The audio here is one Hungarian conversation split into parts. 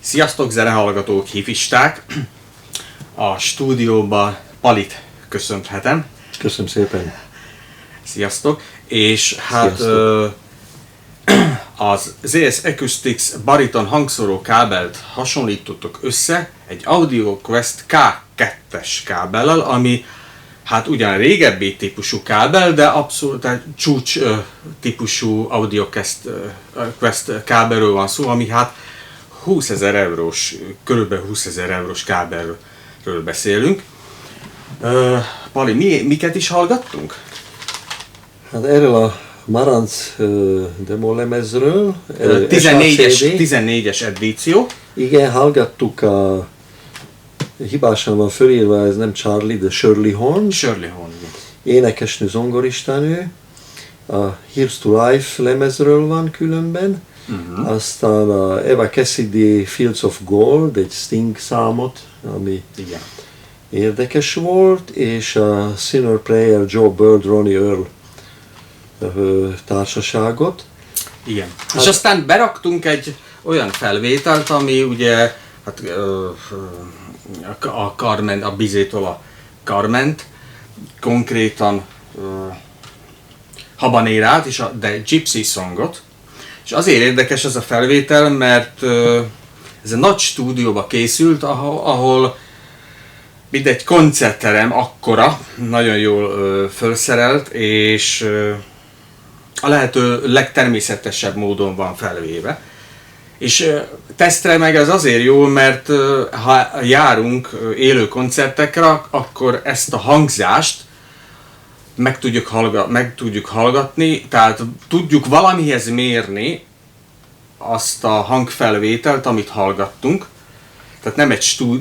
Sziasztok, zenehallgatók, hifisták! A stúdióban Palit köszönhetem. Köszönöm szépen. Sziasztok! És hát Sziasztok. az ZS Acoustics bariton hangszóró kábelt hasonlítottuk össze egy Audio Quest K2-es kábellel, ami hát ugyan régebbi típusú kábel, de abszolút egy csúcs típusú Audio Quest kábelről van szó, ami hát 20 000 eurós, körülbelül 20 000 eurós kábelről beszélünk. Pali, miket is hallgattunk? Hát erről a Marantz demo lemezről, 14-es edíció. Igen, hallgattuk hibásan van fölírva, ez nem Charlie, de Shirley Horn. Shirley Horn. Énekesnő, zongoristanő. A Here's to Life lemezről van különben. Aztán a Eva Cassidy Fields of Gold, egy Sting számot, ami Igen. érdekes volt, és a Sinner Prayer Joe Bird, Ronnie Earl társaságot. Igen. Hát, és aztán beraktunk egy olyan felvételt, ami ugye hát, a Carmen, a Bizétól a Carment, konkrétan Habanérát és a The Gypsy Songot. És azért érdekes ez a felvétel, mert ez egy nagy stúdióba készült, ahol mint egy koncertterem akkora, nagyon jól felszerelt, és a lehető legtermészetesebb módon van felvéve. És tesztre meg ez azért jó, mert ha járunk élő koncertekre, akkor ezt a hangzást meg tudjuk hallgatni, tehát tudjuk valamihez mérni azt a hangfelvételt, amit hallgattunk. Tehát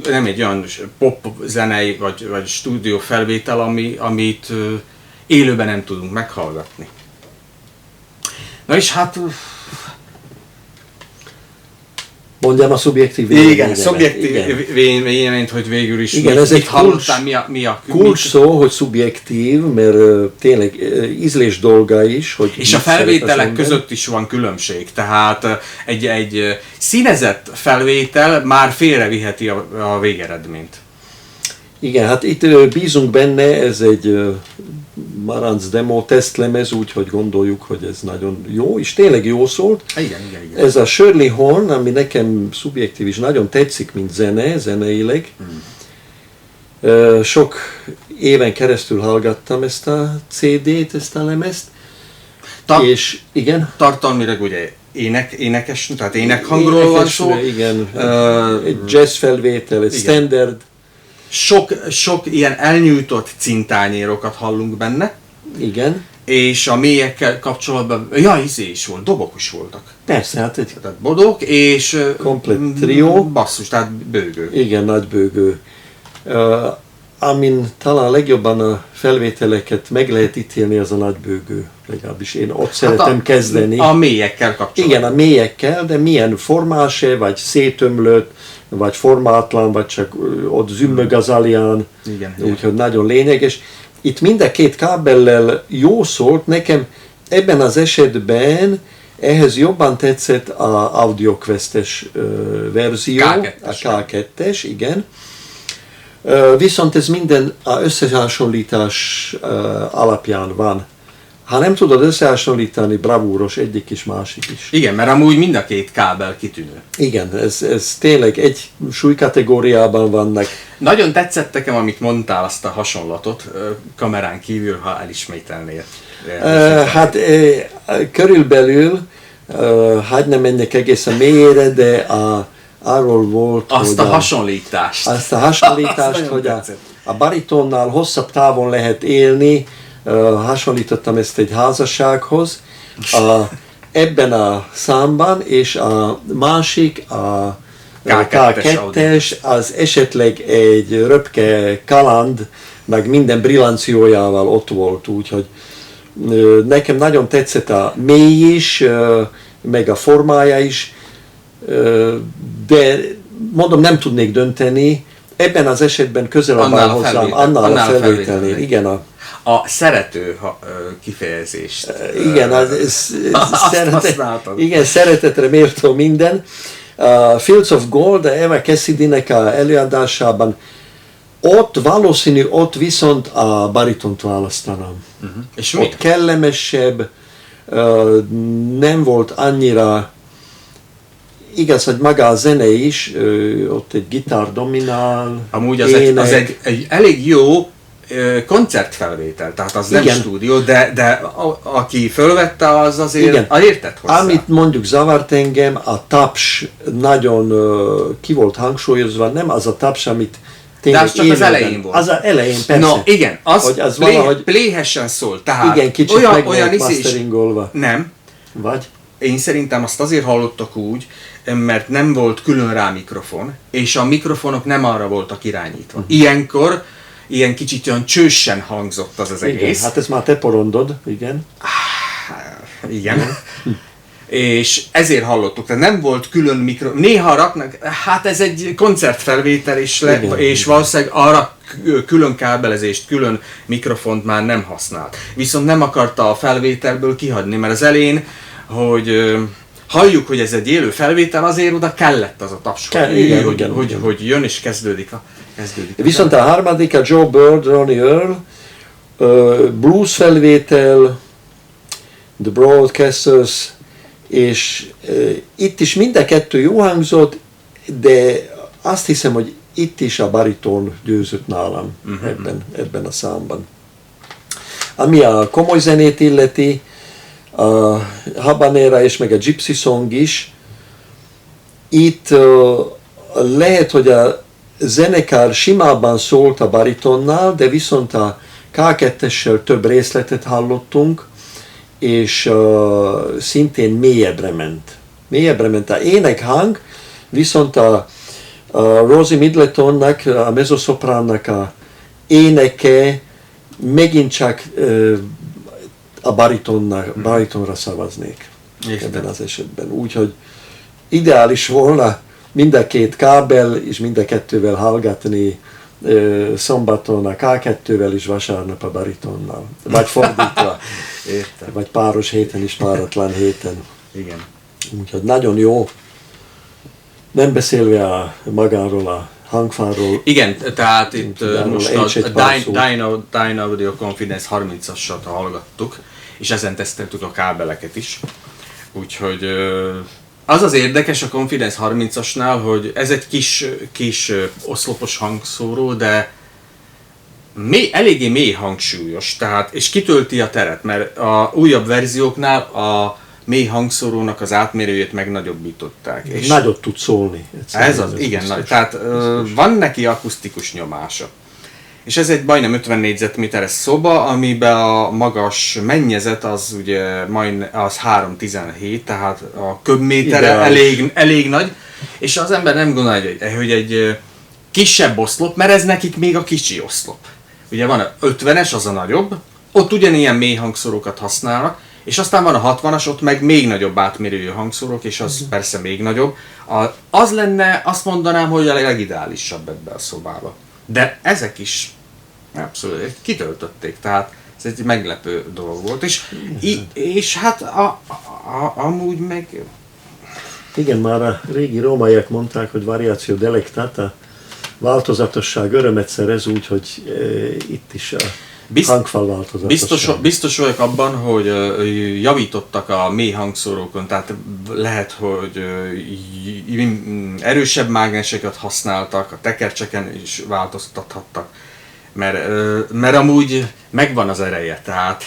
nem egy olyan pop zenei vagy stúdió felvétel, amit élőben nem tudunk meghallgatni. Na és hát... Mondjam a szubjektív véleményemet. Igen, szubjektív véleményt, hogy végül is igen, ez egy kulcs szó, hogy szubjektív, mert tényleg ízlés dolga is. Hogy és a felvételek között is van különbség, tehát egy színezett felvétel már félreviheti a végeredményt. Igen, hát itt bízunk benne, ez egy Marantz demo tesztlemez, úgyhogy gondoljuk, hogy ez nagyon jó, és tényleg jó szólt. Igen. Ez a Shirley Horn, ami nekem szubjektív is nagyon tetszik, mint zeneileg. Sok éven keresztül hallgattam ezt a CD-t, ezt a lemezt. És igen. Tartalmilag ugye énekes, tehát énekhangról van szó. Igen, egy jazz felvétel, egy standard. Sok ilyen elnyújtott cintányérokat hallunk benne. Igen. És a mélyekkel kapcsolatban, is volt, dobok is voltak. Persze, hát egy... Tehát bodok és... komplett trió. Basszus, tehát bőgő. Igen, nagy bőgő. Amin talán legjobban a felvételeket meg lehet ítélni, az a nagy bőgő. Legalábbis én ott szeretem kezdeni. A mélyekkel kapcsolatban. Igen, a mélyekkel, de milyen formás-e, vagy szétömlött, vagy formátlan, vagy csak ott zümmög az alján. Úgyhogy nagyon lényeges. Itt mind a két kábellel jó szólt, nekem ebben az esetben ehhez jobban tetszett az Audio Quest-es verzió, a K2-es, igen. Viszont ez minden az összehasonlítás alapján van. Ha nem tudod összehasonlítani, bravúros egyik is, másik is. Igen, mert amúgy mind a két kábel kitűnő. Igen, ez tényleg egy súlykategóriában vannak. Nagyon tetszett nekem, amit mondtál, azt a hasonlatot, kamerán kívül, ha elismételnél. Hát körülbelül, hát nem menjek egészen mélyére, de arról volt, azt hogy a hasonlítást. Azt a hasonlítást, hogy a baritonnál hosszabb távon lehet élni, hasonlítottam ezt egy házassághoz, ebben a számban, és a másik, a K2-es, az esetleg egy röpke kaland, meg minden brillanciójával ott volt, úgyhogy nekem nagyon tetszett a mély is, meg a formája is, de mondom, nem tudnék dönteni, ebben az esetben közelebb áll hozzám, annál a felvételnél. Igen, a szerető kifejezést. Igen, szeretetre méltó minden. Fields of Gold, Eva Cassidy-nek a előadásában, ott viszont a baritont választanám. És ott miért? kellemesebb, nem volt annyira, igaz, hogy maga a zene is, ott egy gitár dominál, Amúgy az egy elég jó koncertfelvétel, tehát az igen. Nem stúdió, de aki fölvette, az azért értett hozzá. Amit mondjuk zavart engem, a taps nagyon ki volt hangsúlyozva, nem az a taps, amit de az csak az elején volt. Az elején, persze. No, igen, az valahogy pléhesen szól, tehát igen, kicsit olyan volt masteringolva. Nem. Vagy? Én szerintem azt azért hallottak úgy, mert nem volt külön rá mikrofon, és a mikrofonok nem arra voltak irányítva. Ilyenkor ilyen kicsit olyan csősen hangzott az egész. Igen, hát ez már te porondod, igen. Igen. És ezért hallottuk, tehát nem volt külön mikrofon. Néha raknak, hát ez egy koncertfelvétel, és valószínűleg arra külön kábelezést, külön mikrofont már nem használt. Viszont nem akarta a felvételből kihagyni, mert az elején, hogy halljuk, hogy ez egy élő felvétel, azért oda kellett az a taps, hogy jön és kezdődik. Viszont a harmadik, a Joe Bird, Ronnie Earl, blues felvétel, The Broadcasters, és itt is mind a kettő jó hangzott, de azt hiszem, hogy itt is a bariton győzött nálam ebben a számban. Ami a komoly zenét illeti, a habanera és meg a gypsy song is, itt lehet, hogy a zenekar simában szólt a baritonnál, de viszont a K2-essel több részletet hallottunk, és szintén mélyebbre ment. A énekhang, viszont a Rosie Middletonnak, a mezzosopránnak a éneke megint csak a baritonra szavaznék ebben az esetben. Úgyhogy ideális volna mind a két kábel és mind a kettővel hallgatni szombaton a K2-vel és vasárnap a baritonnal. Vagy fordítva. Értem. Vagy páros héten is páratlan héten. Igen. Úgyhogy nagyon jó. Nem beszélve magáról a hangfáról. Igen, tehát itt most a Dyno Audio Confidence 30-asat hallgattuk, és ezen teszteltük a kábeleket is. Úgyhogy az az érdekes a Confidence 30-asnál, hogy ez egy kis oszlopos hangszóró, de eléggé mély hangsúlyos, tehát, és kitölti a teret, mert a újabb verzióknál a mély hangszórónak az átmérőjét megnagyobbították. És nagyot tud szólni. Ez az, igen, tehát van neki akusztikus nyomása. És ez egy majdnem 50 négyzetméteres szoba, amiben a magas mennyezet az ugye az 3,17, tehát a köbmétere elég nagy, és az ember nem gondolja, hogy egy kisebb oszlop, mert ez nekik még a kicsi oszlop. Ugye van a 50-es, az a nagyobb, ott ugyanilyen mély hangszórókat használnak, és aztán van a 60-as, ott meg még nagyobb átmérőjű hangszórók, és az persze még nagyobb. Az lenne, azt mondanám, hogy a legideálisabb ebbe a szobába. De ezek is abszolút kitöltötték, tehát ez egy meglepő dolog volt. És hát amúgy meg... Igen, már a régi rómaiak mondták, hogy variáció delectata, változatosság örömet szerez, úgyhogy itt is a hangfal változatosság. Biztos vagyok abban, hogy javítottak a mély hangszórókon, tehát lehet, hogy erősebb mágneseket használtak, a tekercseken is változtathattak, mert amúgy megvan az ereje, tehát...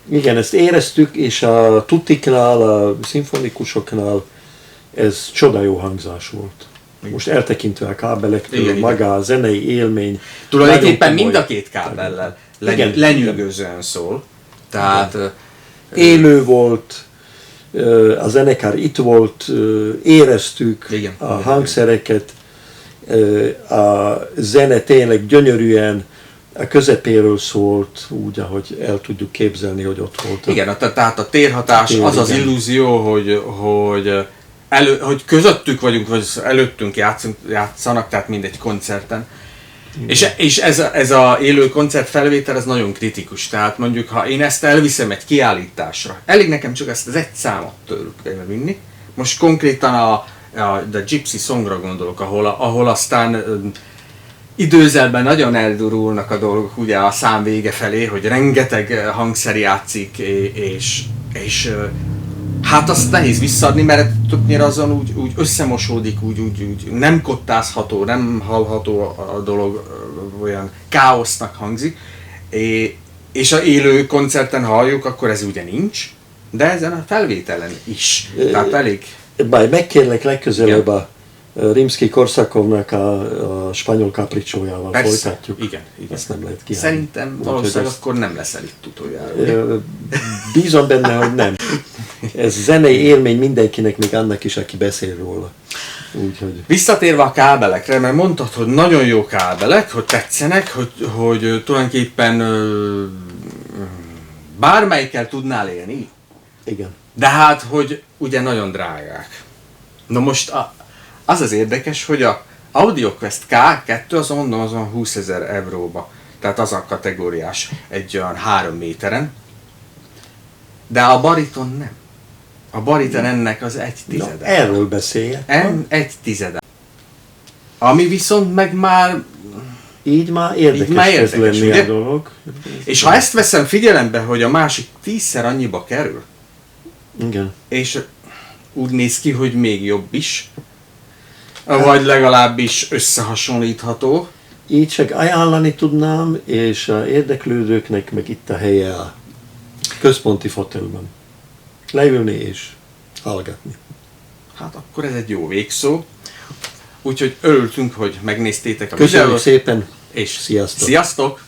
Igen, ezt éreztük, és a tutiknál, a szimfonikusoknál ez csoda jó hangzás volt. Most eltekintve a kábelektől, maga a zenei élmény. Tulajdonképpen mind a két kábellel lenyűgözően szól. Tehát élő volt, a zenekar itt volt, éreztük a hangszereket, a zene tényleg gyönyörűen a közepéről szólt, úgy, ahogy el tudjuk képzelni, hogy ott volt. Igen, tehát a térhatás, az az illúzió, hogy közöttük vagyunk, vagy előttünk játszanak, tehát mindegy koncerten. És ez a élő koncertfelvétel, ez nagyon kritikus. Tehát mondjuk, ha én ezt elviszem egy kiállításra, elég nekem csak ezt az egy számot tőlük vinni. Most konkrétan a de Gypsy Songra gondolok, ahol aztán időzelben nagyon eldurulnak a dolgok, ugye a szám vége felé, hogy rengeteg hangszer játszik, és hát azt nehéz visszaadni, mert többnyire azon úgy összemosódik, úgy nem kottázható, nem hallható a dolog, olyan káosznak hangzik, és a élő koncerten halljuk, akkor ez ugye nincs, de ezen a felvételen is. Tehát elég... Bár megkérlek legközelebb a Rimsky-Korsakovnak a spanyol kapricsójával folytatjuk. Igen. Ezt nem lehet kiállni. Szerintem valószínűleg akkor nem leszel itt utoljára. Bízom benne, hogy nem. Ez zenei élmény mindenkinek, még annak is, aki beszél róla. Úgyhogy... Visszatérve a kábelekre, mert mondtad, hogy nagyon jó kábelek, hogy tetszenek, hogy tulajdonképpen bármelyikkel tudnál élni. Igen. De hát, hogy ugye nagyon drágák. Na most az érdekes, hogy a AudioQuest K2 azon mondom, azon 20 000 euróba. Tehát az a kategóriás egy olyan 3 méteren. De a bariton nem. A bariton ennek az 1/10. Erről beszélje. 1/10. Ami viszont meg már... Így már érdekes lenni a dolog. És ha ezt veszem figyelembe, hogy a másik 10-szer annyiba kerül. Igen. És úgy néz ki, hogy még jobb is. Vagy legalábbis összehasonlítható. Így csak ajánlani tudnám, és a érdeklődőknek meg itt a helye a központi fotelben. Leülni és hallgatni. Hát akkor ez egy jó végszó. Úgyhogy örültünk, hogy megnéztétek a videót. videót. Köszönjük szépen, és sziasztok! Sziasztok!